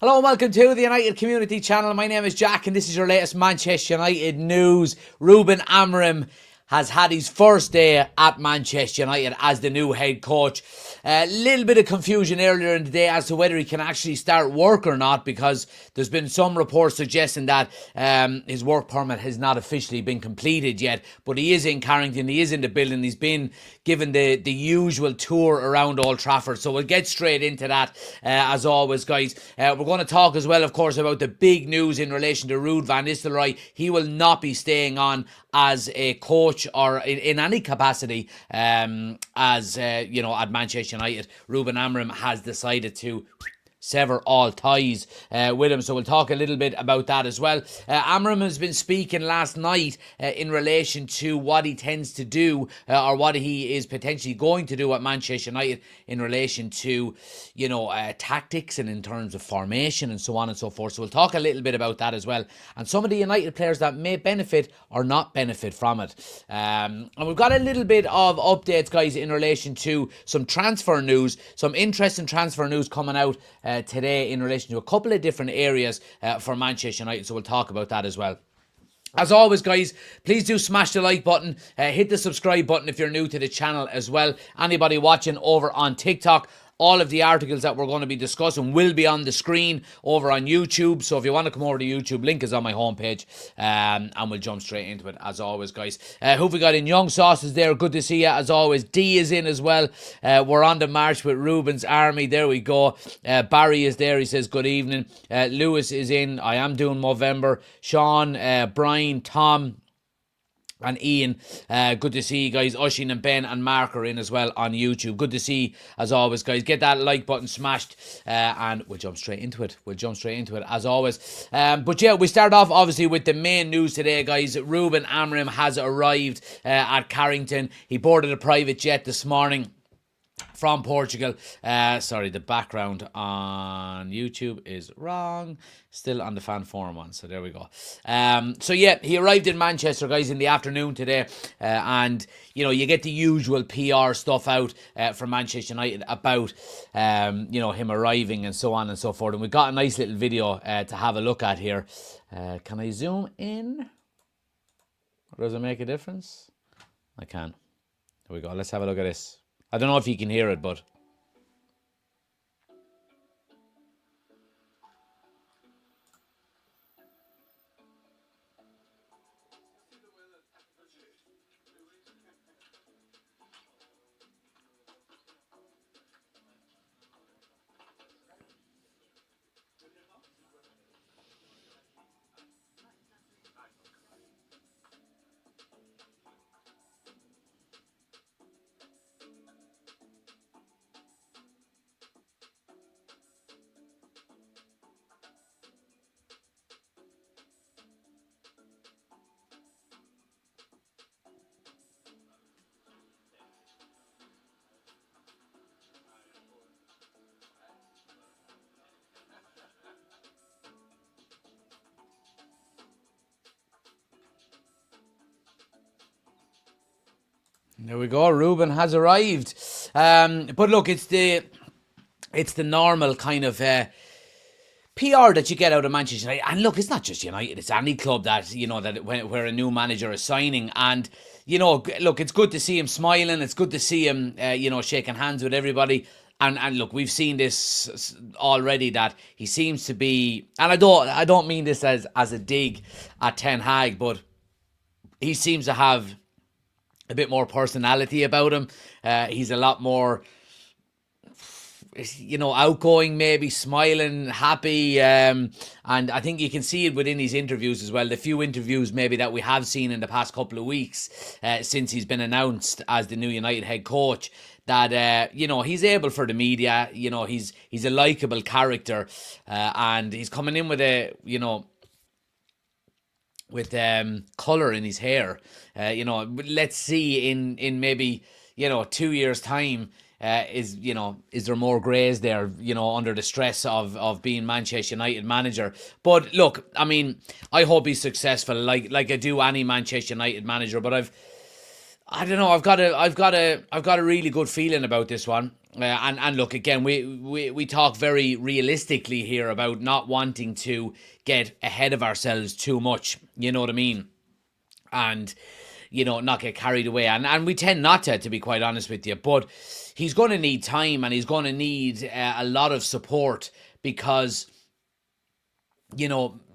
Hello and welcome to the United Community Channel. My name is Jack and this is your latest Manchester United news. Ruben Amorim has had his first day at Manchester United as the new head coach. A little bit of confusion earlier in the day as to whether he can actually start work or not, because there's been some reports suggesting that his work permit has not officially been completed yet. But he is in Carrington, he is in the building, he's been given the usual tour around Old Trafford. So we'll get straight into that as always, guys. We're going to talk as well, of course, about the big news in relation to Ruud Van Nistelrooy. He will not be staying on as a coach or in any capacity at Manchester United. Ruben Amorim has decided to sever all ties with him. So we'll talk a little bit about that as well. Amorim has been speaking last night in relation to what he tends to do or what he is potentially going to do at Manchester United in relation to, tactics and in terms of formation and so on and so forth. So we'll talk a little bit about that as well. And some of the United players that may benefit or not benefit from it. And we've got a little bit of updates, guys, in relation to some transfer news, some interesting transfer news coming out today in relation to a couple of different areas for Manchester United. So we'll talk about that as well. As always, guys, please do smash the like button, hit the subscribe button if you're new to the channel as well. Anybody watching over on TikTok, all of the articles that we're going to be discussing will be on the screen over on YouTube. So if you want to come over to YouTube, link is on my homepage, and we'll jump straight into it as always, guys. Who have we got in? Young Sauce is there. Good to see you as always. D is in as well. We're on the march with Ruben's army. There we go. Barry is there. He says good evening. Lewis is in. I am doing Movember. Sean, Brian, Tom, and Ian, good to see you guys. Ushin and Ben and Mark are in as well on YouTube. Good to see, as always, guys. Get that like button smashed, and we'll jump straight into it. As always. But yeah, we start off obviously with the main news today, guys. Ruben Amorim has arrived at Carrington. He boarded a private jet this morning from Portugal. Sorry, the background on YouTube is wrong. Still on the fan forum one, so there we go. So yeah, he arrived in Manchester, guys, in the afternoon today, and you get the usual PR stuff out from Manchester United about him arriving and so on and so forth. And we've got a nice little video to have a look at here. Can I zoom in? Or does it make a difference? I can. There we go. Let's have a look at this. I don't know if you can hear it, but there we go. Ruben has arrived. But look, it's the normal kind of PR that you get out of Manchester United. And look, it's not just United, it's any club that, where a new manager is signing. And, look, it's good to see him smiling. It's good to see him, shaking hands with everybody. And look, we've seen this already, that he seems to be, and I don't mean this as a dig at Ten Hag, but he seems to have a bit more personality about him. He's a lot more, outgoing, maybe smiling, happy. And I think you can see it within his interviews as well. The few interviews maybe that we have seen in the past couple of weeks since he's been announced as the new United head coach, that, he's able for the media. He's a likeable character, and he's coming in with colour in his hair. Let's see in maybe 2 years' time, is there more greys there, under the stress of being Manchester United manager. But look, I mean, I hope he's successful, like I do any Manchester United manager. But I don't know. I've got a really good feeling about this one. And look, again, we talk very realistically here about not wanting to get ahead of ourselves too much. You know what I mean? And not get carried away. And we tend not to be quite honest with you. But he's going to need time, and he's going to need a lot of support, because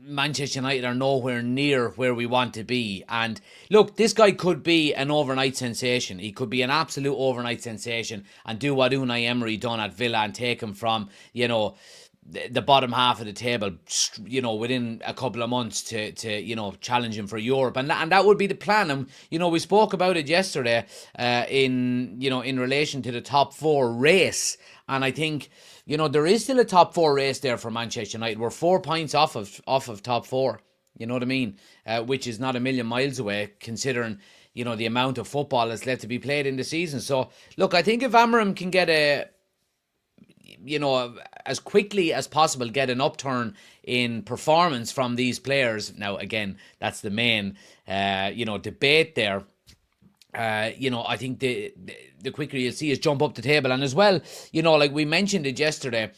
Manchester United are nowhere near where we want to be. And look, this guy could be an overnight sensation. He could be an absolute overnight sensation and do what Unai Emery done at Villa and take him from, the bottom half of the table, within a couple of months to challenge him for Europe. And that would be the plan. And, we spoke about it yesterday in relation to the top four race. And I think, there is still a top four race there for Manchester United. We're 4 points off of top four. You know what I mean? Which is not a million miles away, considering, the amount of football that's left to be played in the season. So, look, I think if Amorim can get as quickly as possible, get an upturn in performance from these players. Now, again, that's the main, debate there. I think the quicker you'll see is jump up the table. And as well, like we mentioned it yesterday,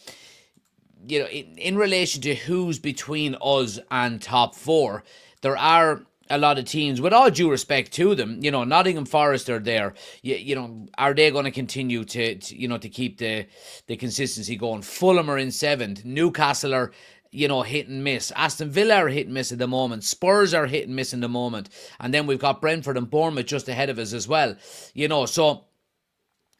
in relation to who's between us and top four, there are a lot of teams, with all due respect to them, Nottingham Forest are there. Are they going to continue to keep the consistency going? Fulham are in 7th. Newcastle are, hit and miss. Aston Villa are hit and miss at the moment. Spurs are hit and miss in the moment. And then we've got Brentford and Bournemouth just ahead of us as well. So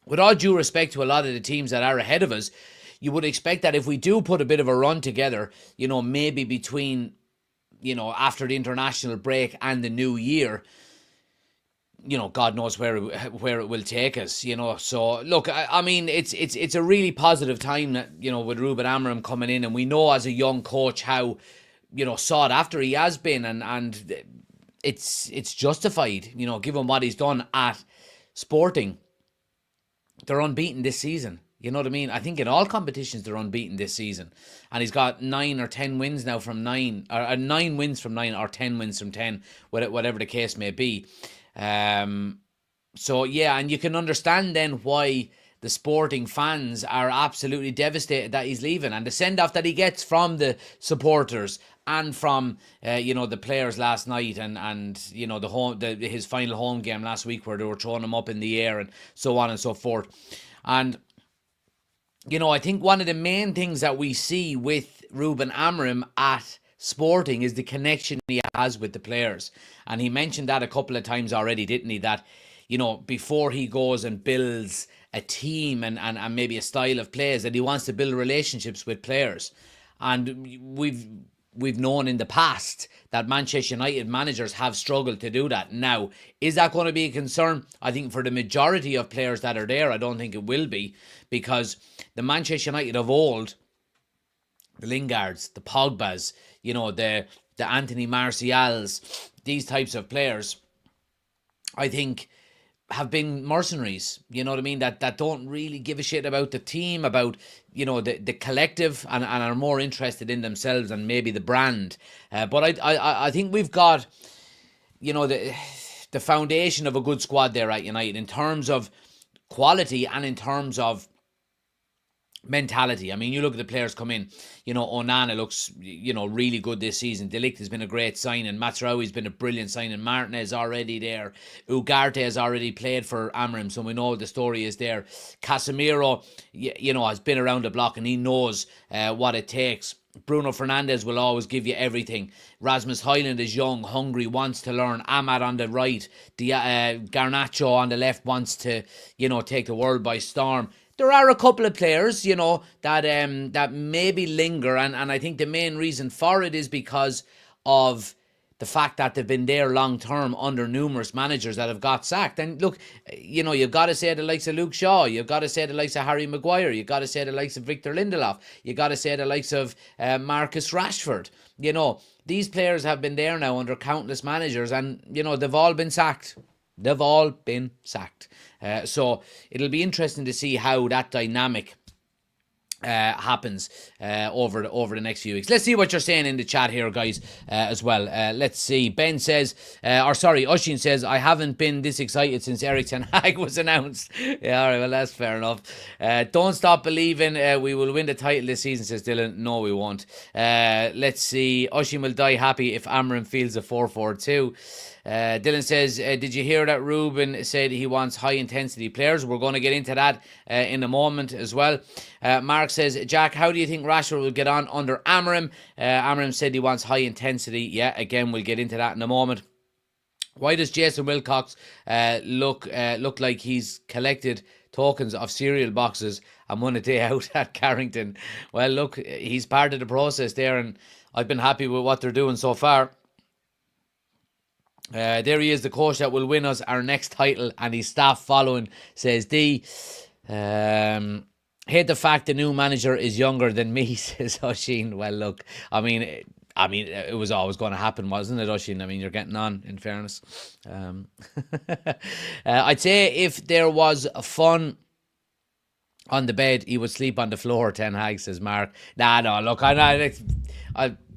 with all due respect to a lot of the teams that are ahead of us, you would expect that if we do put a bit of a run together, maybe between, after the international break and the new year, God knows where it will take us, So, look, I mean, it's a really positive time that, with Ruben Amorim coming in, and we know as a young coach how, sought after he has been, and it's justified, given what he's done at Sporting. They're unbeaten this season. You know what I mean? I think in all competitions they're unbeaten this season. And he's got 9 or 10 wins now from 9, or 9 wins from 9, or 10 wins from 10, whatever the case may be. So yeah, and you can understand then why the Sporting fans are absolutely devastated that he's leaving, and the send-off that he gets from the supporters and from the players last night, and his final home game last week where they were throwing him up in the air and so on and so forth. And I think one of the main things that we see with Ruben Amorim at Sporting is the connection he has with the players. And he mentioned that a couple of times already, didn't he? That, before he goes and builds a team and maybe a style of plays, that he wants to build relationships with players. And we've known in the past that Manchester United managers have struggled to do that. Now, is that going to be a concern? I think for the majority of players that are there, I don't think it will be, because the Manchester United of old, the Lingards, the Pogbas, the Anthony Martials, these types of players, I think have been mercenaries, you know what I mean, that don't really give a shit about the team, about, the collective, and are more interested in themselves and maybe the brand. But I think we've got, the foundation of a good squad there at United in terms of quality and in terms of mentality. I mean, you look at the players come in, Onana looks, really good this season. De Ligt has been a great signing. Mazraoui's been a brilliant signing. Martinez already there. Ugarte has already played for Amorim, so we know the story is there. Casemiro, has been around the block and he knows what it takes. Bruno Fernandes will always give you everything. Rasmus Højlund is young, hungry, wants to learn. Ahmad on the right. Garnacho on the left wants to, take the world by storm. There are a couple of players, that maybe linger, and I think the main reason for it is because of the fact that they've been there long term under numerous managers that have got sacked. And look, you've got to say the likes of Luke Shaw, you've got to say the likes of Harry Maguire, you've got to say the likes of Victor Lindelof, you've got to say the likes of Marcus Rashford. These players have been there now under countless managers, and they've all been sacked. They've all been sacked. So it'll be interesting to see how that dynamic happens over the next few weeks. Let's see what you're saying in the chat here, guys, as well. Let's see. Ben says, Oshin says, I haven't been this excited since Erik ten Hag was announced. Yeah, all right, well, that's fair enough. Don't stop believing we will win the title this season, says Dylan. No, we won't. Let's see. Oshin will die happy if Amorim fields a 4-4-2. Dylan says, did you hear that Ruben said he wants high-intensity players? We're going to get into that in a moment as well. Mark says, Jack, how do you think Rashford will get on under Amorim? Amorim said he wants high-intensity. Yeah, again, we'll get into that in a moment. Why does Jason Wilcox look like he's collected tokens of cereal boxes and won a day out at Carrington? Well, look, he's part of the process there, and I've been happy with what they're doing so far. There he is, the coach that will win us our next title, and his staff following, says D. Hate the fact the new manager is younger than me, says Oshin. Well, look, I mean, it was always going to happen, wasn't it, Oshin? I mean, you're getting on, in fairness. I'd say if there was fun on the bed, he would sleep on the floor, Ten Hag, says Mark. No, look, I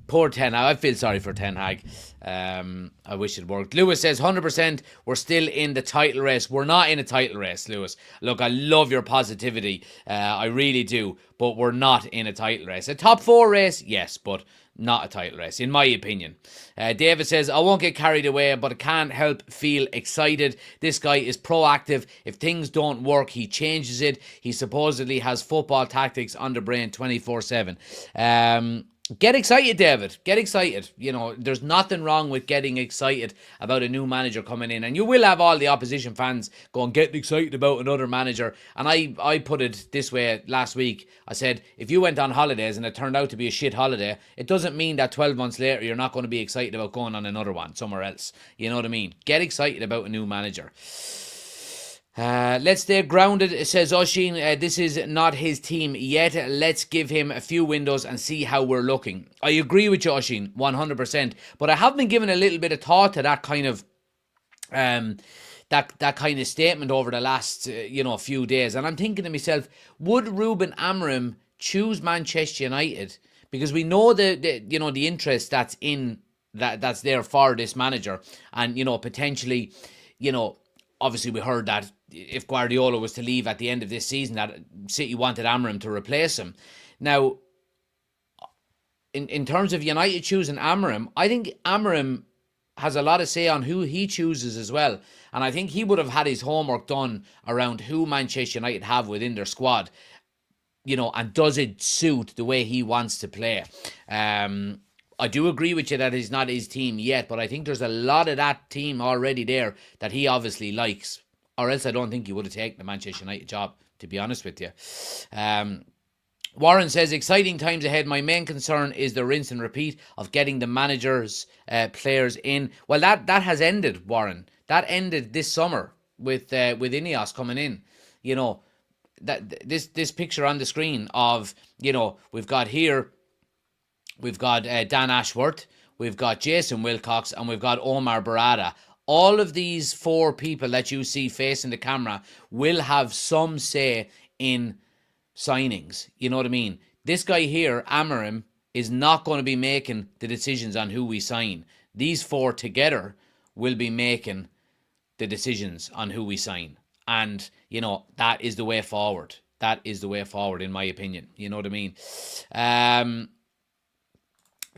poor Ten Hag. I feel sorry for Ten Hag. I wish it worked. Lewis says 100% we're still in the title race. We're not in a title race, Lewis. Look, I love your positivity. I really do. But we're not in a title race. A top 4 race, yes, but not a title race, in my opinion. David says, I won't get carried away, but I can't help feel excited. This guy is proactive. If things don't work, he changes it. He supposedly has football tactics on the brain 24/7. Get excited, David. Get excited. You know, there's nothing wrong with getting excited about a new manager coming in. And you will have all the opposition fans going, getting excited about another manager. And I put it this way last week. I said, if you went on holidays and it turned out to be a shit holiday, it doesn't mean that 12 months later you're not going to be excited about going on another one somewhere else. You know what I mean? Get excited about a new manager. Let's stay grounded, says Oshin. This is not his team yet. Let's give him a few windows and see how we're looking. I agree with you, Oshin, 100%. But I have been giving a little bit of thought to that kind of that kind of statement over the last few days, and I'm thinking to myself, would Ruben Amorim choose Manchester United? Because we know the interest that's in that's there for this manager, and potentially, obviously we heard that if Guardiola was to leave at the end of this season, that City wanted Amorim to replace him. Now, in terms of United choosing Amorim, I think Amorim has a lot of say on who he chooses as well. And I think he would have had his homework done around who Manchester United have within their squad, and does it suit the way he wants to play. I do agree with you that it's not his team yet, but I think there's a lot of that team already there that he obviously likes, or else I don't think he would have taken the Manchester United job, to be honest with you. Warren says, exciting times ahead. My main concern is the rinse and repeat of getting the managers, players in. Well, that has ended, Warren. That ended this summer with Ineos coming in. That this picture on the screen of, we've got Dan Ashworth, we've got Jason Wilcox, and we've got Omar Barada. All of these 4 people that you see facing the camera will have some say in signings. You know what I mean? This guy here, Amorim, is not going to be making the decisions on who we sign. These 4 together will be making the decisions on who we sign. And, that is the way forward. That is the way forward, in my opinion. You know what I mean?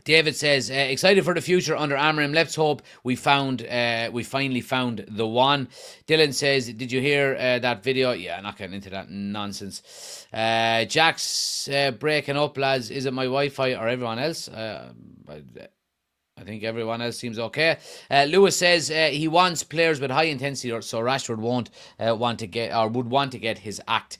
David says, excited for the future under Amorim. Let's hope we finally found the one. Dylan says, did you hear that video? Yeah, I'm not getting into that nonsense. Jack's breaking up, lads. Is it my Wi-Fi or everyone else? I think everyone else seems okay. Lewis says he wants players with high intensity, so Rashford won't want to get his act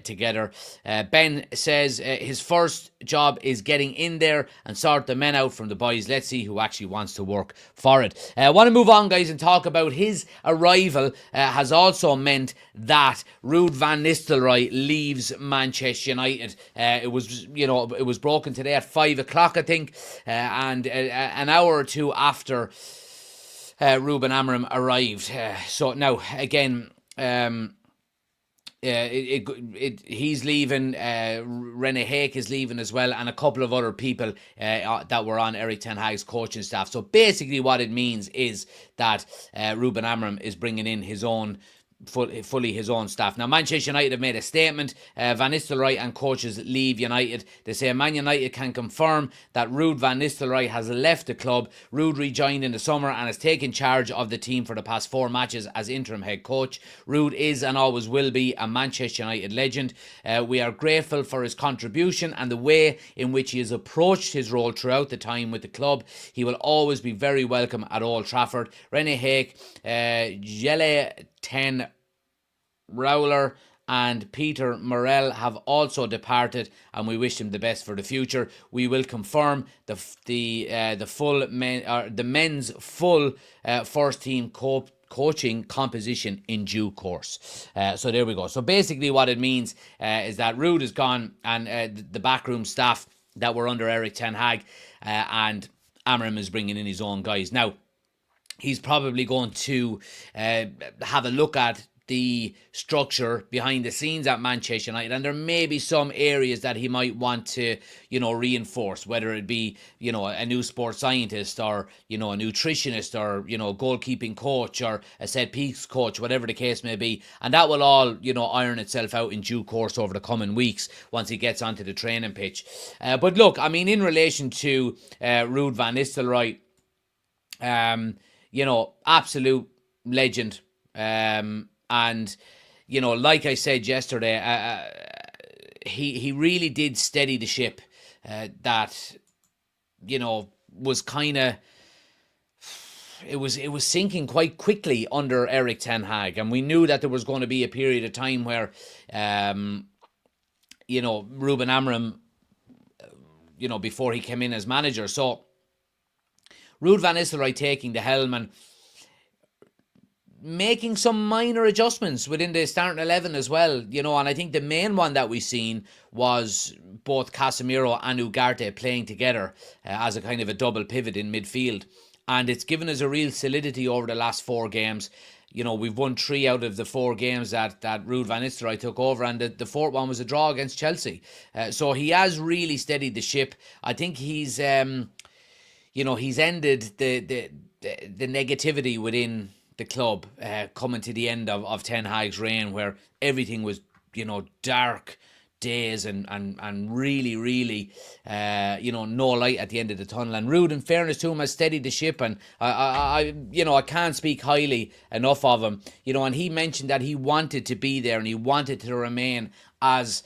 together. Ben says his first job is getting in there and sort the men out from the boys. Let's see who actually wants to work for it. I want to move on, guys, and talk about his arrival has also meant that Ruud Van Nistelrooy leaves Manchester United. It was broken today at 5 o'clock, I think, and an hour or two after Ruben Amorim arrived. So now, again, he's leaving. Rene Hake is leaving as well, and a couple of other people that were on Erik ten Hag's coaching staff. So basically, what it means is that Ruben Amorim is bringing in his own. Fully his own staff. Now, Manchester United have made a statement. Van Nistelrooy and coaches leave United. They say Man United can confirm that Ruud Van Nistelrooy has left the club. Ruud rejoined in the summer and has taken charge of the team for the past 4 matches as interim head coach. Ruud is and always will be a Manchester United legend. We are grateful for his contribution and the way in which he has approached his role throughout the time with the club. He will always be very welcome at Old Trafford. Rene Hake, Jelle Ten Rowler and Peter Morel have also departed, and we wish them the best for the future. We will confirm the men's full first team coaching composition in due course. So there we go. So basically, what it means is that Ruud is gone, and the backroom staff that were under Erik ten Hag, and Amorim is bringing in his own guys now. He's probably going to have a look at the structure behind the scenes at Manchester United, and there may be some areas that he might want to, reinforce, whether it be, a new sports scientist or, a nutritionist or, goalkeeping coach or a set piece coach, whatever the case may be. And that will all, iron itself out in due course over the coming weeks once he gets onto the training pitch. But look, I mean, in relation to Ruud Van Nistelrooy, absolute legend. And, like I said yesterday, he really did steady the ship that, was kind of, it was sinking quite quickly under Erik ten Hag. And we knew that there was going to be a period of time where, Ruben Amorim, before he came in as manager. So, Ruud Van Nistelrooy taking the helm and making some minor adjustments within the starting 11 as well, and I think the main one that we've seen was both Casemiro and Ugarte playing together as a kind of a double pivot in midfield, and it's given us a real solidity over the last 4 games. We've won 3 out of the 4 games that Ruud Van Nistelrooy took over, and the 4th one was a draw against Chelsea. So he has really steadied the ship. I think he's ended the negativity within the club coming to the end of Ten Hag's reign, where everything was, dark days and really, no light at the end of the tunnel. And Ruud, in fairness to him, has steadied the ship, and I can't speak highly enough of him. And he mentioned that he wanted to be there and he wanted to remain as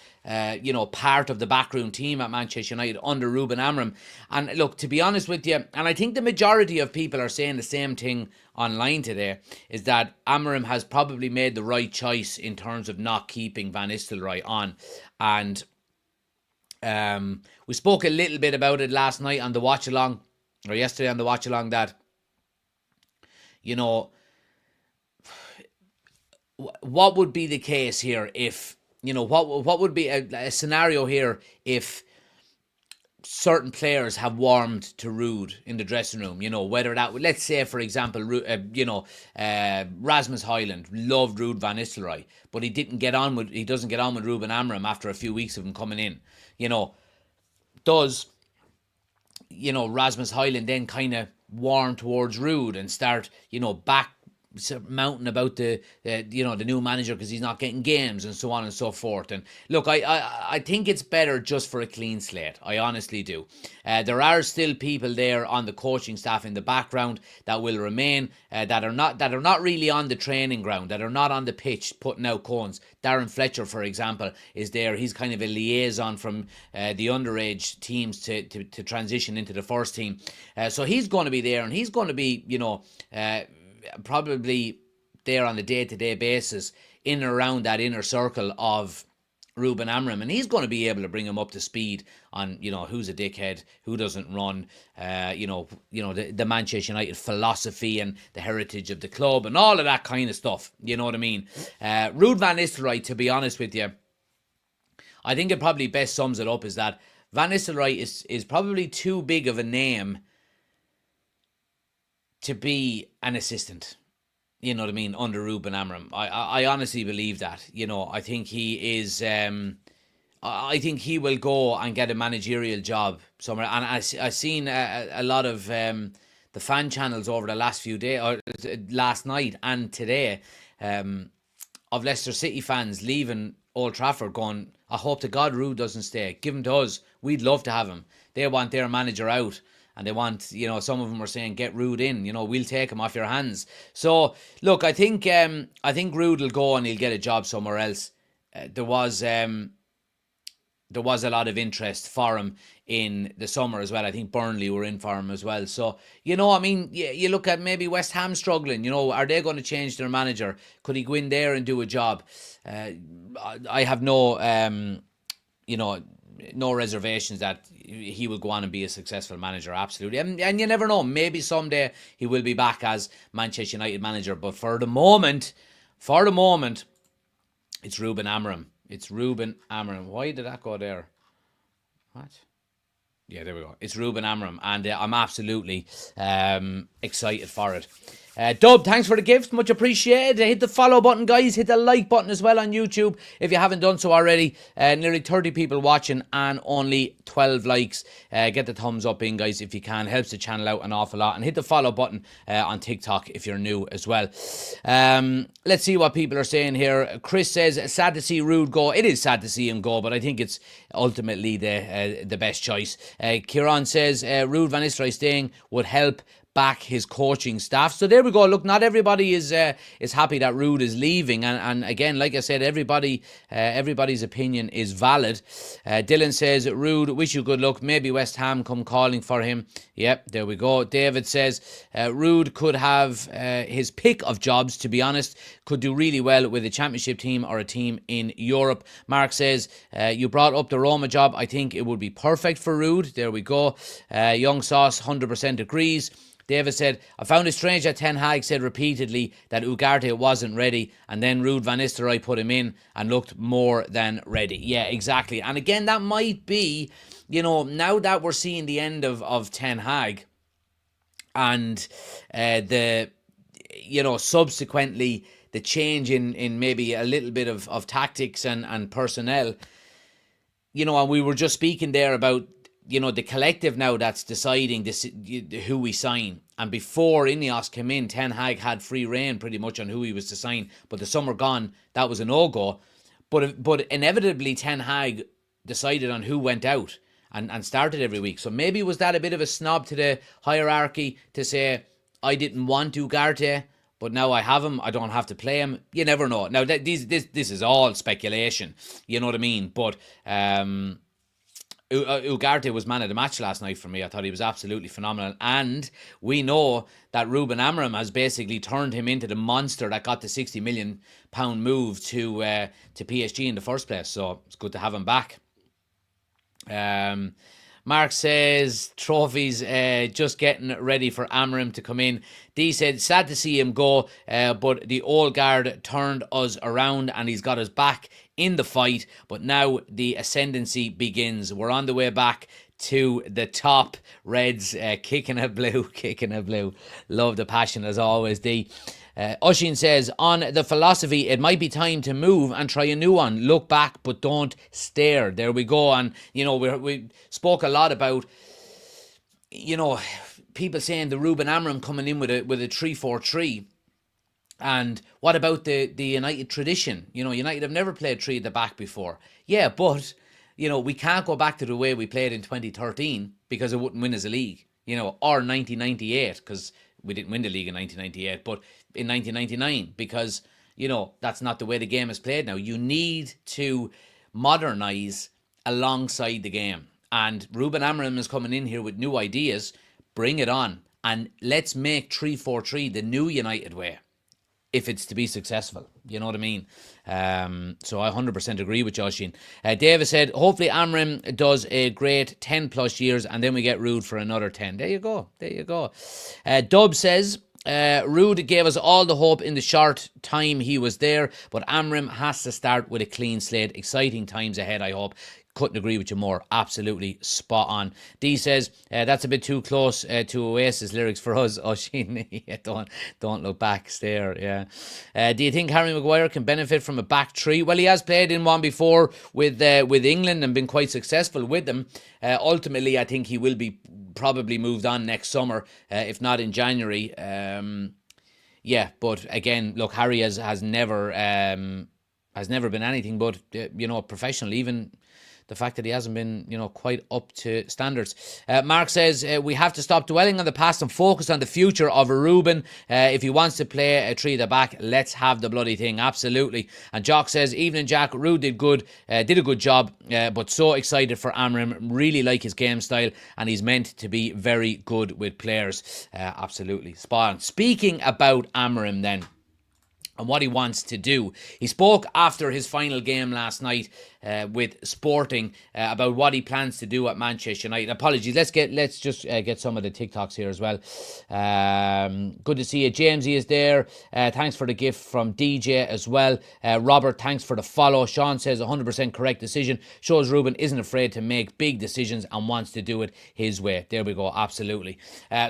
part of the backroom team at Manchester United under Ruben Amorim. And look, to be honest with you, and I think the majority of people are saying the same thing online today, is that Amorim has probably made the right choice in terms of not keeping Van Nistelrooy on. And we spoke a little bit about it last night on the watch along, or yesterday on the watch along, that what would be the case here if what would be a scenario here if certain players have warmed to Ruud in the dressing room, whether that, let's say, for example, Rasmus Højlund loved Ruud Van Nistelrooy, but he doesn't get on with Ruben Amorim after a few weeks of him coming in. Does Rasmus Højlund then kind of warm towards Ruud and start, back mounting about the new manager because he's not getting games and so on and so forth? And look, I think it's better just for a clean slate. I honestly do. There are still people there on the coaching staff in the background that will remain, that are not really on the training ground, that are not on the pitch putting out cones. Darren Fletcher, for example, is there. He's kind of a liaison from the underage teams to transition into the first team. So he's going to be there, and he's going to be, probably there on a day-to-day basis in and around that inner circle of Ruben Amorim, and he's going to be able to bring him up to speed on, who's a dickhead, who doesn't run, the Manchester United philosophy and the heritage of the club and all of that kind of stuff. You know what I mean? Ruud Van Nistelrooy, to be honest with you, I think it probably best sums it up is that Van Nistelrooy is probably too big of a name to be an assistant. You know what I mean? Under Ruben Amorim, I honestly believe that. I think he is. I think he will go and get a managerial job somewhere. And I've seen a lot of the fan channels over the last few days, or last night and today, of Leicester City fans leaving Old Trafford going, I hope to God Ruud doesn't stay. Give him to us. We'd love to have him. They want their manager out. And they want, some of them are saying, get Ruud in. We'll take him off your hands. So, look, I think Ruud will go and he'll get a job somewhere else. There was a lot of interest for him in the summer as well. I think Burnley were in for him as well. So, you look at maybe West Ham struggling. Are they going to change their manager? Could he go in there and do a job? I have no reservations that he will go on and be a successful manager, absolutely. And you never know, maybe someday he will be back as Manchester United manager. But for the moment, it's Ruben Amorim. It's Ruben Amorim. Why did that go there? What? Yeah, there we go. It's Ruben Amorim, and I'm absolutely excited for it. Dub, thanks for the gift. Much appreciated. Hit the follow button, guys. Hit the like button as well on YouTube if you haven't done so already. Nearly 30 people watching and only 12 likes. Get the thumbs up in, guys, if you can. Helps the channel out an awful lot. And hit the follow button on TikTok if you're new as well. Let's see what people are saying here. Chris says, sad to see Ruud go. It is sad to see him go, but I think it's ultimately the best choice. Kieran says, Ruud Van Nistelrooy staying would help back his coaching staff. So there we go. Look, not everybody is happy that Ruud is leaving, and again, like I said, everybody's opinion is valid. Dylan says, Ruud, wish you good luck. Maybe West Ham come calling for him. Yep, there we go. David says, Ruud could have his pick of jobs, to be honest. Could do really well with a championship team or a team in Europe. Mark says, you brought up the Roma job. I think it would be perfect for Ruud. There we go. Young Sauce 100% agrees. David said, I found it strange that Ten Hag said repeatedly that Ugarte wasn't ready, and then Ruud Van Nistelrooy put him in and looked more than ready. Yeah, exactly. And again, that might be, now that we're seeing the end of Ten Hag and subsequently the change in maybe a little bit of tactics and personnel, and we were just speaking there about the collective now that's deciding this, who we sign. And before Ineos came in, Ten Hag had free reign pretty much on who he was to sign. But the summer gone, that was a no-go. But inevitably, Ten Hag decided on who went out and started every week. So maybe was that a bit of a snob to the hierarchy to say, I didn't want Ugarte, but now I have him, I don't have to play him. You never know. Now, this is all speculation. You know what I mean? But Ugarte was man of the match last night for me. I thought he was absolutely phenomenal. And we know that Ruben Amorim has basically turned him into the monster that got the £60 million move to PSG in the first place. So it's good to have him back. Mark says, trophies, just getting ready for Amorim to come in. D said, sad to see him go, but the old guard turned us around and he's got us back in the fight. But now the ascendancy begins. We're on the way back to the top. Reds kicking a blue. Love the passion as always, D. Oshin says, on the philosophy, it might be time to move and try a new one. Look back, but don't stare. There we go. And, we spoke a lot about, people saying the Ruben Amorim coming in with a 3-4-3. And what about the United tradition? United have never played three at the back before. Yeah, but, we can't go back to the way we played in 2013 because it wouldn't win as a league, or 1998 because we didn't win the league in 1998, but in 1999 because, that's not the way the game is played now. You need to modernise alongside the game. And Ruben Amorim is coming in here with new ideas. Bring it on. And let's make 3-4-3 the new United way, if it's to be successful. You know what I mean? So I 100% agree with Joshin. David said, hopefully Amorim does a great 10 plus years and then we get Ruud for another 10. There you go. Dub says, Ruud gave us all the hope in the short time he was there, but Amorim has to start with a clean slate. Exciting times ahead, I hope. couldn't agree with you more. Absolutely spot on. D says, that's a bit too close to Oasis lyrics for us. Oisin, yeah, don't look back, stare, yeah. Do you think Harry Maguire can benefit from a back three? Well, he has played in one before with England and been quite successful with them. Ultimately, I think he will be probably moved on next summer, if not in January. Yeah, but again, look, Harry has never been anything but professional. Even the fact that he hasn't been quite up to standards. Mark says we have to stop dwelling on the past and focus on the future of Ruben. If he wants to play a three at the back, let's have the bloody thing. Absolutely. And Jock says, evening Jack, Ruud did a good job, but so excited for Amorim. Really like his game style, and he's meant to be very good with players. Absolutely spot on. Speaking about Amorim then, and what he wants to do. He spoke after his final game last night with Sporting about what he plans to do at Manchester United. Apologies, let's just get some of the TikToks here as well. Good to see you. Jamesy is there. Thanks for the gift from DJ as well. Robert, thanks for the follow. Sean says 100% correct decision. Shows Ruben isn't afraid to make big decisions and wants to do it his way. There we go, absolutely.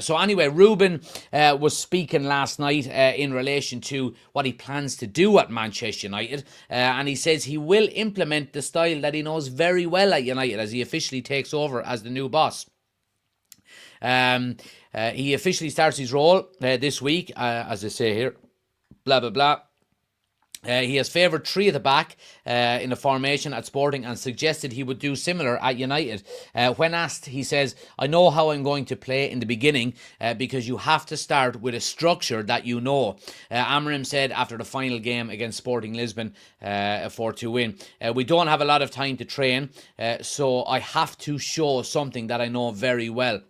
So anyway, Ruben was speaking last night in relation to what he plans to do at Manchester United, and he says he will implement the style that he knows very well at United as he officially takes over as the new boss. He officially starts his role this week, as I say here, blah blah blah. He has favoured three at the back in a formation at Sporting and suggested he would do similar at United. When asked, he says, I know how I'm going to play in the beginning because you have to start with a structure that you know. Amorim said after the final game against Sporting Lisbon, a 4-2 win, we don't have a lot of time to train, so I have to show something that I know very well.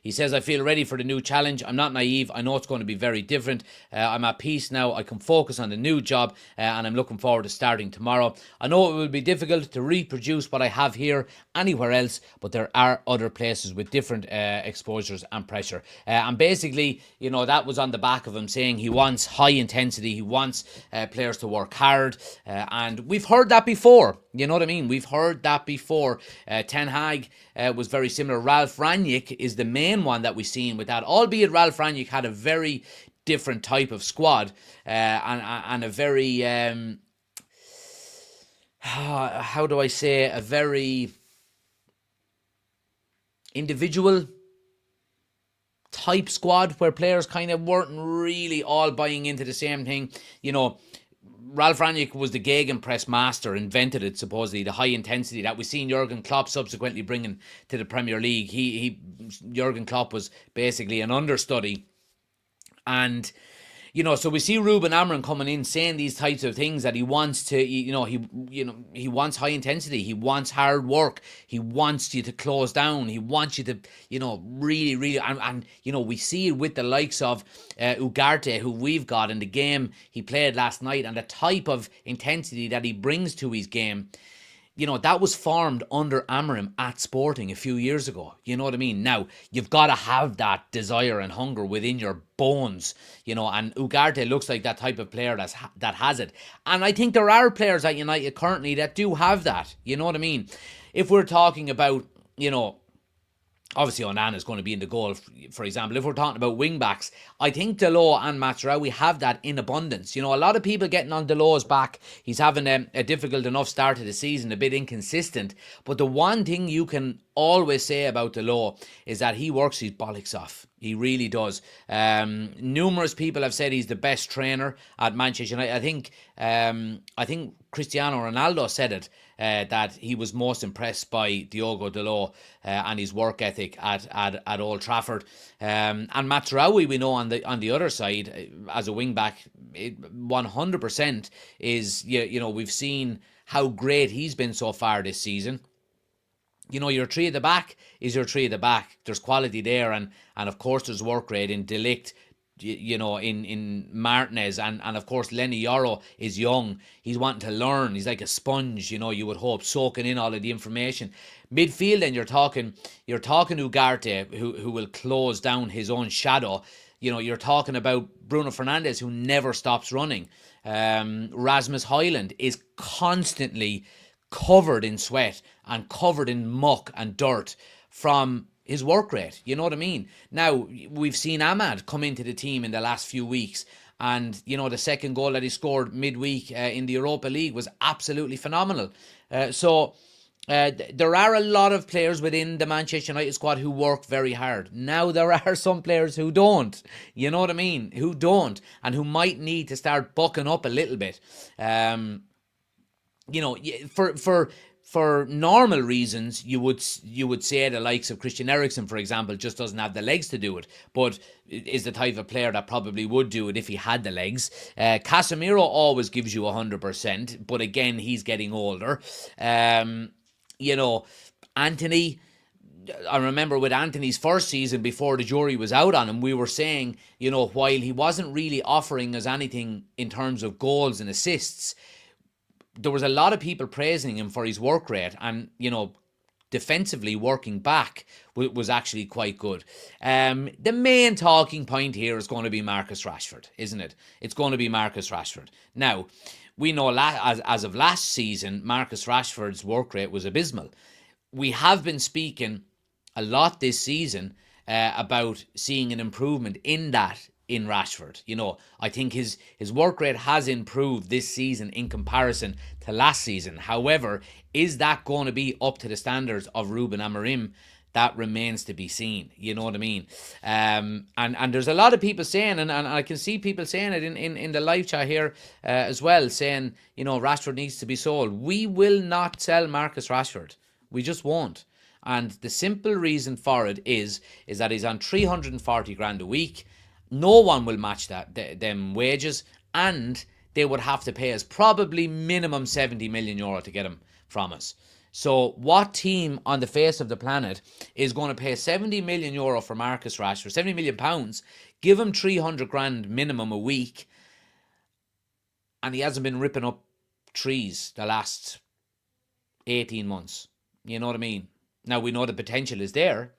He says, I feel ready for the new challenge. I'm not naive. I know it's going to be very different. I'm at peace now. I can focus on the new job and I'm looking forward to starting tomorrow. I know it will be difficult to reproduce what I have here anywhere else, but there are other places with different exposures and pressure. And basically, that was on the back of him saying he wants high intensity. He wants players to work hard. And we've heard that before. You know what I mean? We've heard that before. Ten Hag was very similar. Ralph Rangnick is the main one that we've seen with that, albeit Ralph Rangnick had a very different type of squad and a very how do I say, a very individual type squad where players kind of weren't really all buying into the same thing. Ralph Rangnick was the gegenpress master, invented it supposedly, the high intensity that we've seen Jurgen Klopp subsequently bringing to the Premier League. Jurgen Klopp was basically an understudy, and so we see Ruben Amorim coming in saying these types of things, that he wants to, he wants high intensity, he wants hard work, he wants you to close down, he wants you to, really, really, and we see it with the likes of Ugarte, who we've got in the game he played last night, and the type of intensity that he brings to his game. That was formed under Amorim at Sporting a few years ago. You know what I mean? Now, you've got to have that desire and hunger within your bones, and Ugarte looks like that type of player that has it. And I think there are players at United currently that do have that. You know what I mean? If we're talking about, obviously Onana is going to be in the goal, for example. If we're talking about wing-backs, I think Delort and Mazraoui have that in abundance. A lot of people getting on Delort's back. He's having a difficult enough start to the season, a bit inconsistent. But the one thing you can always say about Delort is that he works his bollocks off. He really does. Numerous people have said he's the best trainer at Manchester United. I think Cristiano Ronaldo said it, that he was most impressed by Diogo Dalot and his work ethic at Old Trafford. And Mazraoui, we know on the other side as a wing back, 100% is, we've seen how great he's been so far this season. Your three at the back is your three at the back. There's quality there, and of course there's work rate in De Ligt, in Martinez, and of course Lenny Yoro is young. He's wanting to learn. He's like a sponge, you would hope, soaking in all of the information. Midfield, then you're talking Ugarte, who will close down his own shadow. You're talking about Bruno Fernandes, who never stops running. Rasmus Højlund is constantly covered in sweat and covered in muck and dirt from his work rate. You know what I mean? Now, we've seen Ahmad come into the team in the last few weeks, and, you know, the second goal that he scored midweek in the Europa League was absolutely phenomenal. There are a lot of players within the Manchester United squad who work very hard. Now, there are some players who don't. You know what I mean? Who don't, and who might need to start bucking up a little bit. You know, for normal reasons, you would say the likes of Christian Eriksen, for example, just doesn't have the legs to do it, but is the type of player that probably would do it if he had the legs. Casemiro always gives you 100%, but again, he's getting older. You know, Anthony, I remember with Anthony's first season, before the jury was out on him, we were saying, you know, while he wasn't really offering us anything in terms of goals and assists, there was a lot of people praising him for his work rate, and, you know, defensively working back was actually quite good. The main talking point here is going to be Marcus Rashford, isn't it? It's going to be Marcus Rashford. Now, we know as of last season, Marcus Rashford's work rate was abysmal. We have been speaking a lot this season about seeing an improvement in that in Rashford. You know, I think his work rate has improved this season in comparison to last season. However, is that going to be up to the standards of Ruben Amorim? That remains to be seen. You know what I mean? And there's a lot of people saying, and I can see people saying it in the live chat here as well, saying, you know, Rashford needs to be sold. We will not sell Marcus Rashford. We just won't. And the simple reason for it is that he's on 340 grand a week. No one will match them wages, and they would have to pay us probably minimum 70 million euro to get him from us. So what team on the face of the planet is going to pay 70 million euro for Marcus Rashford, 70 million pounds, give him 300 grand minimum a week, and he hasn't been ripping up trees the last 18 months? You know what I mean? Now, we know the potential is there.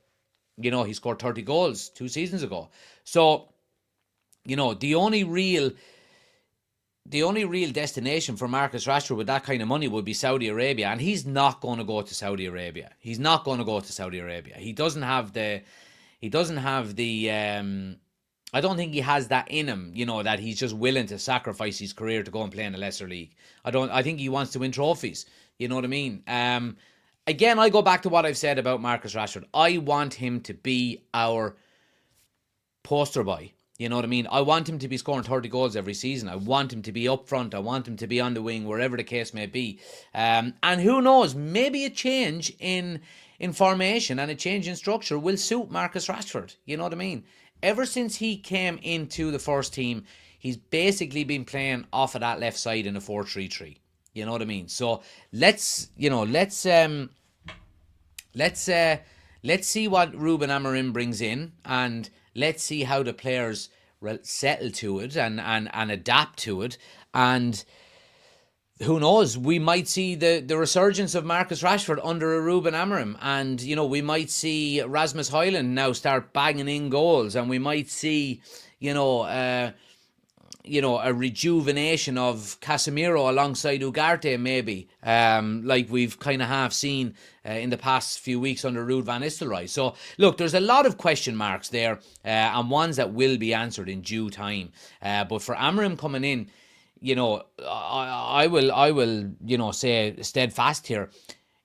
You know, he scored 30 goals 2 seasons ago. So, you know, the only real destination for Marcus Rashford with that kind of money would be Saudi Arabia, and he's not going to go to Saudi Arabia. He's not going to go to Saudi Arabia. He doesn't have the I don't think he has that in him, you know, that he's just willing to sacrifice his career to go and play in a lesser league. I think he wants to win trophies. You know what I mean? Again, I go back to what I've said about Marcus Rashford. I want him to be our poster boy. You know what I mean? I want him to be scoring 30 goals every season. I want him to be up front. I want him to be on the wing, wherever the case may be. And who knows, maybe a change in formation and a change in structure will suit Marcus Rashford. You know what I mean? Ever since he came into the first team, he's basically been playing off of that left side in a 4-3-3. You know what I mean? So let's see what Ruben Amorim brings in, and let's see how the players settle to it and adapt to it. And who knows, we might see the resurgence of Marcus Rashford under a Ruben Amorim. And, you know, we might see Rasmus Højlund now start banging in goals. And we might see, a rejuvenation of Casemiro alongside Ugarte, maybe, like we've kind of have seen in the past few weeks under Ruud Van Nistelrooy. So, look, there's a lot of question marks there, and ones that will be answered in due time. But for Amorim coming in, you know, I will, say steadfast here.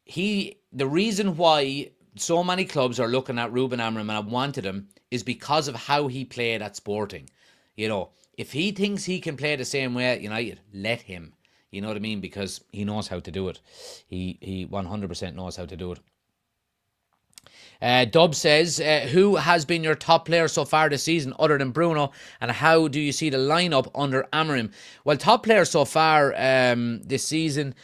The reason why so many clubs are looking at Ruben Amorim and have wanted him is because of how he played at Sporting. You know, if he thinks he can play the same way at United, let him. You know what I mean? Because he knows how to do it. He 100% knows how to do it. Dub says, who has been your top player so far this season other than Bruno, and how do you see the lineup under Amorim? Well, top player so far this season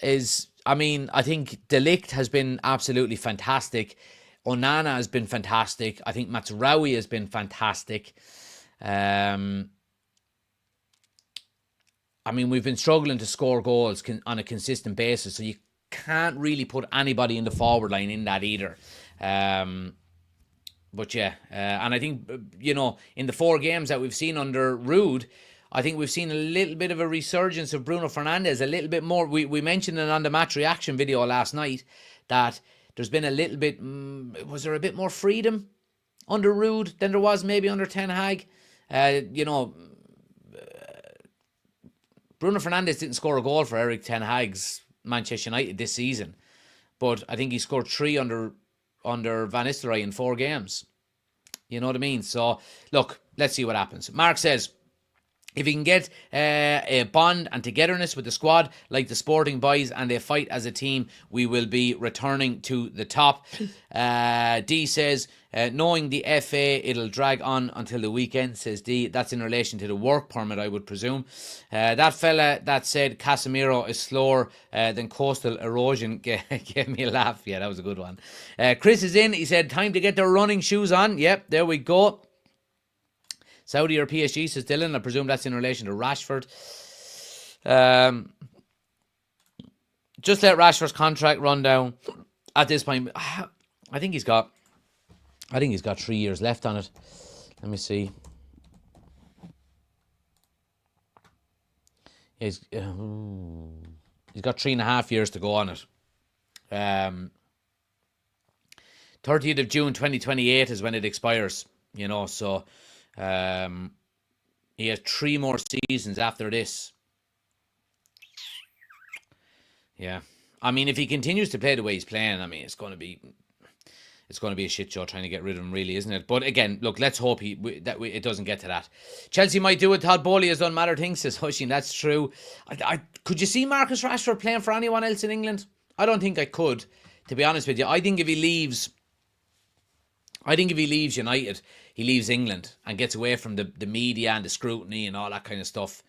is, I think De Ligt has been absolutely fantastic. Onana has been fantastic. I think Mazraoui has been fantastic. We've been struggling to score goals on a consistent basis, so you can't really put anybody in the forward line in that either. And I think, in the 4 games that we've seen under Ruud, I think we've seen a little bit of a resurgence of Bruno Fernandes, a little bit more. We mentioned it on the match reaction video last night that there's been a little bit, was there a bit more freedom under Ruud than there was maybe under Ten Hag? Bruno Fernandes didn't score a goal for Erik Ten Hag's Manchester United this season, but I think he scored 3 under Van Nistelrooy in 4 games. You know what I mean? So, look, let's see what happens. Mark says, if he can get a bond and togetherness with the squad, like the Sporting boys, and they fight as a team, we will be returning to the top. D says, knowing the FA, it'll drag on until the weekend, says D. That's in relation to the work permit, I would presume. That fella that said Casemiro is slower than coastal erosion gave me a laugh. Yeah, that was a good one. Chris is in. He said, time to get their running shoes on. Yep, there we go. Saudi or PSG, says Dylan. I presume that's in relation to Rashford. Just let Rashford's contract run down at this point. I think he's got 3 years left on it. Let me see. He's got 3.5 years to go on it. 30th of June 2028 is when it expires. So he has 3 more seasons after this. Yeah. I mean, if he continues to play the way he's playing, I mean, it's going to be a shit show trying to get rid of him, really, isn't it? But again, look, let's hope it doesn't get to that. Chelsea might do it. Todd Bowley has done madder things, says Hushin. That's true. Could you see Marcus Rashford playing for anyone else in England? I don't think I could, to be honest with you. I think if he leaves United, he leaves England and gets away from the media and the scrutiny and all that kind of stuff.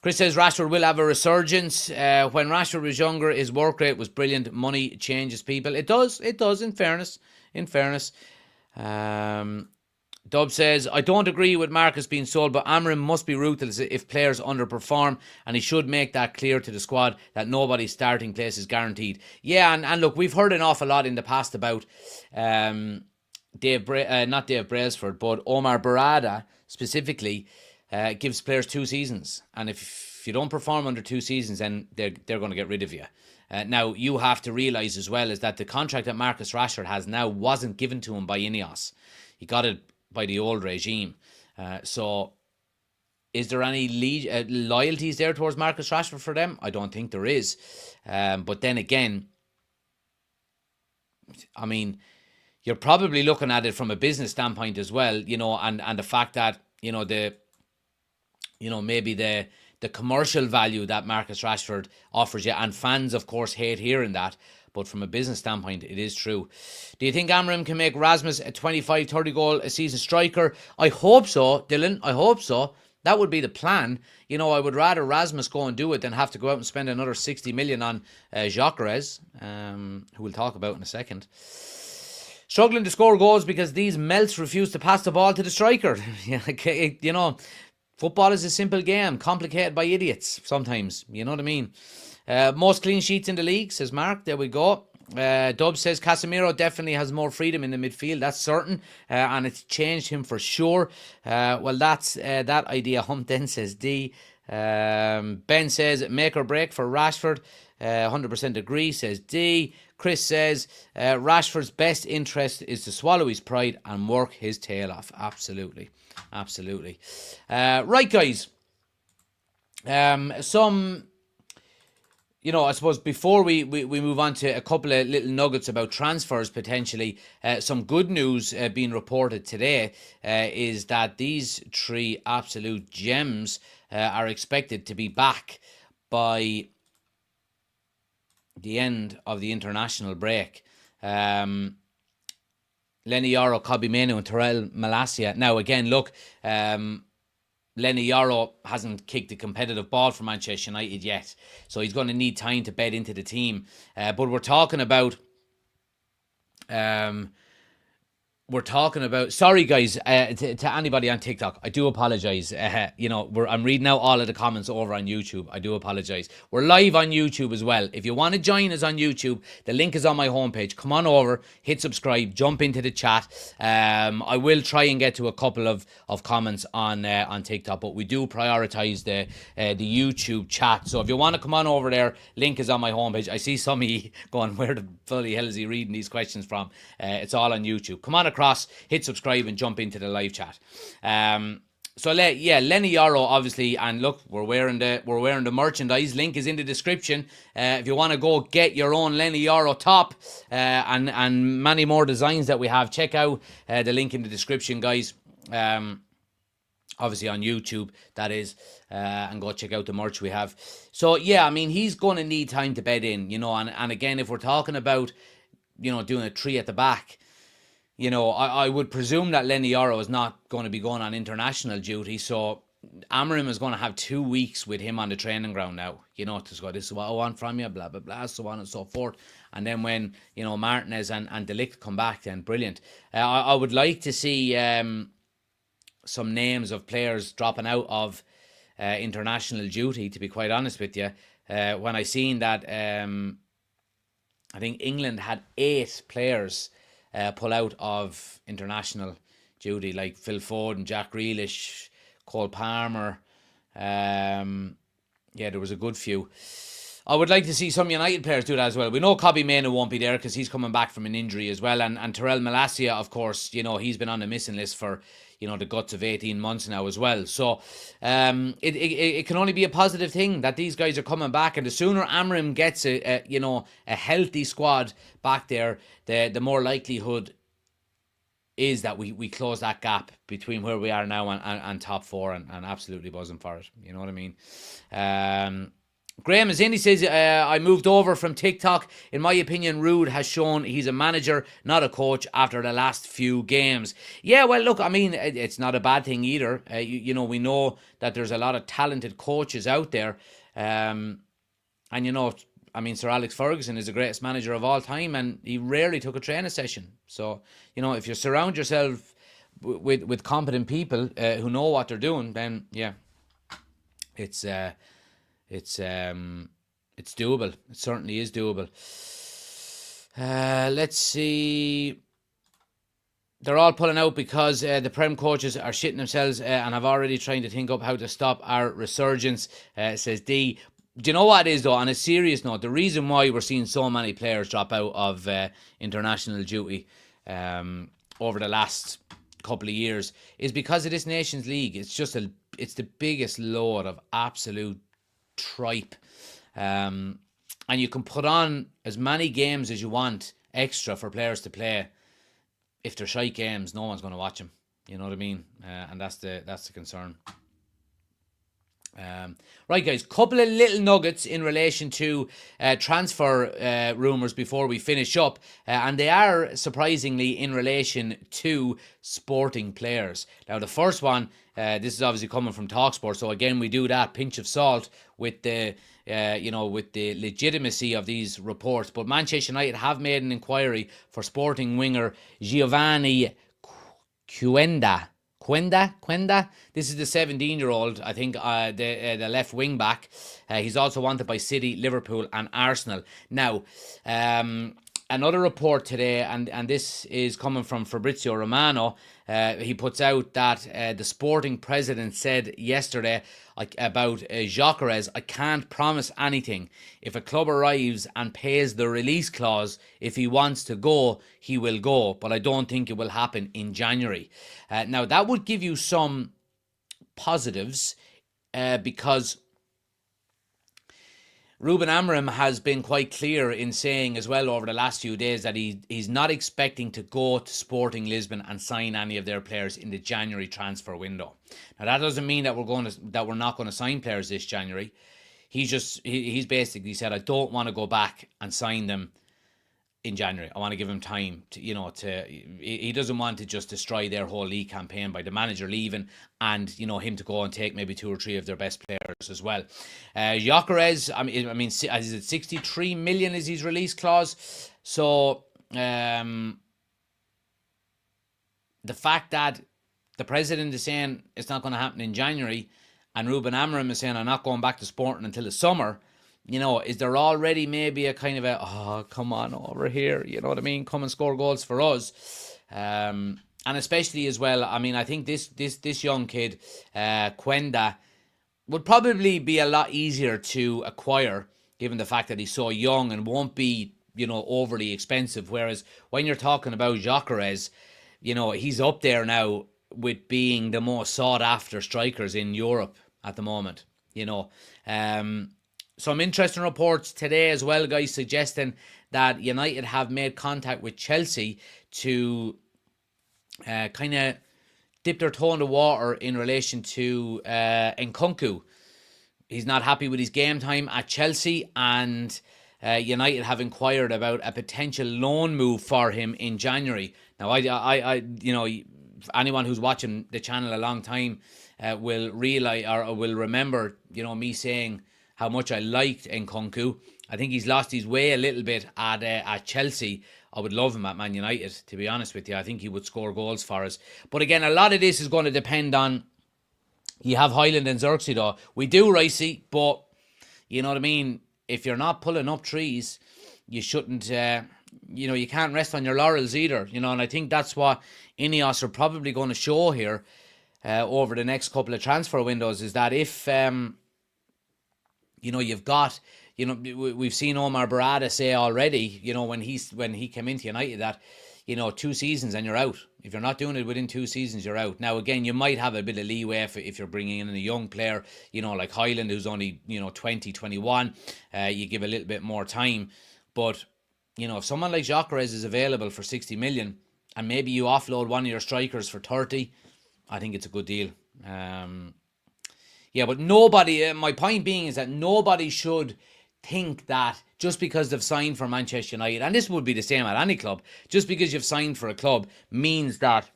Chris says Rashford will have a resurgence. When Rashford was younger, his work rate was brilliant. Money changes people. It does, in fairness. Dub says, I don't agree with Marcus being sold, but Amorim must be ruthless if players underperform, and he should make that clear to the squad that nobody's starting place is guaranteed. Yeah, and look, we've heard an awful lot in the past about not Dave Brailsford, but Omar Barada specifically gives players 2 seasons, and if you don't perform under 2 seasons, then they're going to get rid of you. Now, you have to realise as well is that the contract that Marcus Rashford has now wasn't given to him by Ineos. He got it by the old regime. So, is there any loyalties there towards Marcus Rashford for them? I don't think there is. But then again, I mean, you're probably looking at it from a business standpoint as well, and the fact that, maybe the commercial value that Marcus Rashford offers you, and fans, of course, hate hearing that, but from a business standpoint, it is true. Do you think Amorim can make Rasmus a 25-30 goal a season striker? I hope so, Dylan. I hope so. That would be the plan. I would rather Rasmus go and do it than have to go out and spend another 60 million on Gyökeres, who we'll talk about in a second. Struggling to score goals because these melts refuse to pass the ball to the striker. Football is a simple game, complicated by idiots sometimes. You know what I mean? Most clean sheets in the league, says Mark. There we go. Dub says Casemiro definitely has more freedom in the midfield. That's certain. And it's changed him for sure. Well, that's that idea humped then, says D. Ben says make or break for Rashford. 100% agree, says D. Chris says Rashford's best interest is to swallow his pride and work his tail off. Absolutely. Right, guys. I suppose before we move on to a couple of little nuggets about transfers potentially, some good news being reported today is that these 3 absolute gems are expected to be back by the end of the international break. Lenny Yoro, Kobbie Mainoo and Terrell Malacia. Now again, look, Lenny Yoro hasn't kicked a competitive ball for Manchester United yet, so he's going to need time to bed into the team. But we're talking about we're talking about. Sorry, guys, to anybody on TikTok, I do apologize. I'm reading out all of the comments over on YouTube. I do apologize. We're live on YouTube as well. If you want to join us on YouTube, the link is on my homepage. Come on over, hit subscribe, jump into the chat. I will try and get to a couple of comments on TikTok, but we do prioritize the YouTube chat. So if you want to come on over there, link is on my homepage. I see some of you going, where the bloody hell is he reading these questions from? It's all on YouTube. Come on across, hit subscribe, and jump into the live chat. Lenny Yoro, obviously, and look, we're wearing the merchandise. Link is in the description. If you want to go get your own Lenny Yoro top and many more designs that we have, check out the link in the description, guys. Obviously on YouTube, that is, and go check out the merch we have. So yeah, I mean, he's going to need time to bed in, and again, if we're talking about, doing a three at the back, I would presume that Lenny Yoro is not going to be going on international duty, so Amorim is going to have 2 weeks with him on the training ground now, to go, this is what I want from you, blah, blah, blah, so on and so forth. And then when, Martinez and De Ligt come back, then brilliant. I would like to see some names of players dropping out of international duty, to be quite honest with you. When I seen that, I think England had 8 players pull out of international duty, like Phil Foden, Jack Grealish, Cole Palmer. There was a good few. I would like to see some United players do that as well. We know Kobbie Mainoo won't be there because he's coming back from an injury as well. And Terrell Malacia, of course, he's been on the missing list for, the guts of 18 months now as well. So it can only be a positive thing that these guys are coming back. And the sooner Amorim gets a healthy squad back there, the more likelihood is that we close that gap between where we are now and top 4 and absolutely buzzing for it. You know what I mean? Graham Mazzini says, I moved over from TikTok. In my opinion, Ruud has shown he's a manager, not a coach, after the last few games. Yeah, well, look, I mean, it's not a bad thing either. We know that there's a lot of talented coaches out there. Sir Alex Ferguson is the greatest manager of all time, and he rarely took a training session. So, if you surround yourself with competent people who know what they're doing, then, yeah, it's doable. It certainly is doable. Let's see. They're all pulling out because the Prem coaches are shitting themselves and have already trying to think up how to stop our resurgence, says D. Do you know what it is, though? On a serious note, the reason why we're seeing so many players drop out of international duty over the last couple of years is because of this Nations League. It's the biggest load of absolute tripe, and you can put on as many games as you want extra for players to play. If they're shite games, no one's going to watch them. You know what I mean? And that's the concern. Right, guys, couple of little nuggets in relation to transfer rumours before we finish up, and they are surprisingly in relation to sporting players. Now, the first one, this is obviously coming from TalkSport, so again, we do that pinch of salt with the with the legitimacy of these reports. But Manchester United have made an inquiry for Sporting winger Giovanni Quenda. This is the 17-year-old, I think, the left wing back. He's also wanted by City, Liverpool and Arsenal. Now, another report today, and this is coming from Fabrizio Romano. He puts out that the Sporting president said yesterday about Gyökeres, I can't promise anything. If a club arrives and pays the release clause, if he wants to go, he will go. But I don't think it will happen in January. Now, that would give you some positives because Ruben Amorim has been quite clear in saying as well over the last few days that he's not expecting to go to Sporting Lisbon and sign any of their players in the January transfer window. Now, that doesn't mean that we're not going to sign players this January. He's basically said, I don't want to go back and sign them in January. I want to give him time to, he doesn't want to just destroy their whole league campaign by the manager leaving and, him to go and take maybe 2 or 3 of their best players as well. Gyökeres, I mean, is it 63 million is his release clause? So, the fact that the president is saying it's not going to happen in January, and Ruben Amorim is saying I'm not going back to sporting until the summer, is there already maybe a kind of oh, come on over here, you know what I mean? Come and score goals for us. And especially as well, I mean, I think this young kid, Quenda, would probably be a lot easier to acquire given the fact that he's so young and won't be, overly expensive. Whereas when you're talking about Gyökeres, he's up there now with being the most sought after strikers in Europe at the moment, Some interesting reports today as well, guys, suggesting that United have made contact with Chelsea to kind of dip their toe in the water in relation to Nkunku. He's not happy with his game time at Chelsea, and United have inquired about a potential loan move for him in January. Now, I anyone who's watching the channel a long time will realize or will remember, me saying how much I liked Nkunku. I think he's lost his way a little bit at Chelsea. I would love him at Man United, to be honest with you. I think he would score goals for us. But again, a lot of this is going to depend on, you have Højlund and Xerxes though. We do, Ricey, but you know what I mean? If you're not pulling up trees, you shouldn't, you can't rest on your laurels either, and I think that's what Ineos are probably going to show here over the next couple of transfer windows, is that if, you've got, we've seen Omar Barada say already, when he came into United that, 2 seasons and you're out. If you're not doing it within 2 seasons, you're out. Now, again, you might have a bit of leeway if you're bringing in a young player, like Højlund, who's only, 20, 21. You give a little bit more time. But, if someone like Gyökeres is available for 60 million and maybe you offload one of your strikers for 30, I think it's a good deal. Yeah, but nobody, my point being is that nobody should think that just because they've signed for Manchester United, and this would be the same at any club, just because you've signed for a club means that,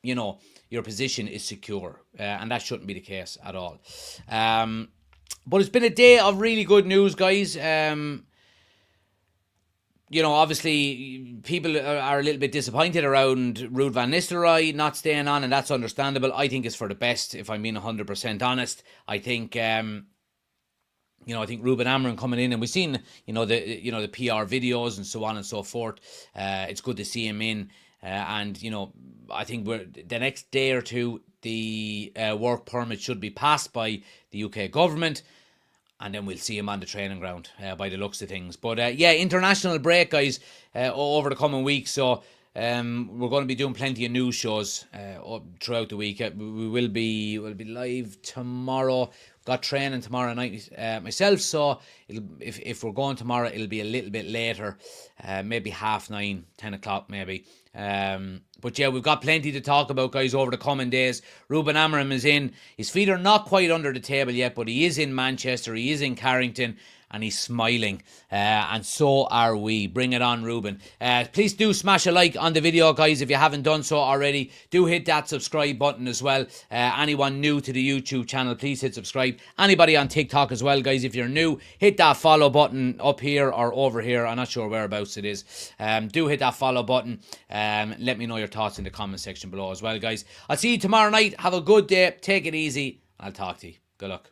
your position is secure. And that shouldn't be the case at all. But it's been a day of really good news, guys. Obviously, people are a little bit disappointed around Ruud Van Nistelrooy not staying on, and that's understandable. I think it's for the best, if I'm being 100% honest. I think, I think Ruben Amorim coming in, and we've seen, the PR videos and so on and so forth. It's good to see him in, and I think the next day or two, the work permit should be passed by the UK government. And then we'll see him on the training ground by the looks of things. But international break, guys, over the coming weeks. So we're going to be doing plenty of news shows throughout the week. We'll be live tomorrow. Got training tomorrow night myself. So if we're going tomorrow, it'll be a little bit later, maybe 9:30, 10 o'clock maybe. But yeah, we've got plenty to talk about, guys, over the coming days. Ruben Amorim is in. His feet are not quite under the table yet, but he is in Manchester. He is in Carrington. And he's smiling. And so are we. Bring it on, Ruben. Please do smash a like on the video, guys, if you haven't done so already. Do hit that subscribe button as well. Anyone new to the YouTube channel, please hit subscribe. Anybody on TikTok as well, guys, if you're new, hit that follow button up here or over here. I'm not sure whereabouts it is. Do hit that follow button. Let me know your thoughts in the comment section below as well, guys. I'll see you tomorrow night. Have a good day. Take it easy. I'll talk to you. Good luck.